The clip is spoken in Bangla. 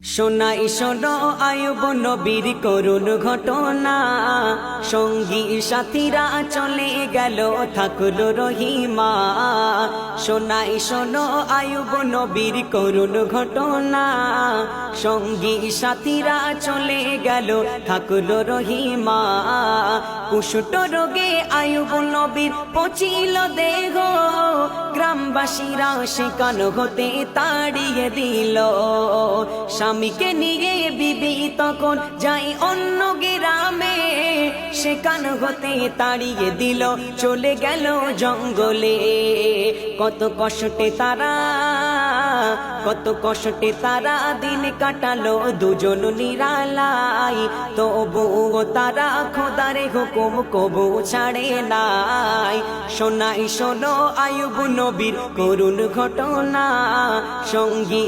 শোনাই শোনো আয়ুব নবীর করুণ ঘটনা, সঙ্গী সাথীরা চলে গেল থাকলো রহিমা। শোনাই শোনো আয়ুব নবীর করুণ ঘটনা, সঙ্গী সাথীরা চলে গেল থাকলো রহিমা। কুষ্ঠ রোগে আয়ুব নবীর পচিল দেহ, গ্রামবাসীরা সেখান হতে তাড়িয়ে দিল। স্বামীকে নিয়ে বিবি তখন যাই অন্য গ্রামে, সেখান হতে তাড়িয়ে দিল চলে গেল জঙ্গলে। কত কষ্টে তারা দিন কাটালো দুজন নিরালাই, তবুও তারা খোদারে হুকুম কবু ছাড়ে নাই। শোনাই শোনো আয়ুব নবীর করুণ ঘটনা, সঙ্গী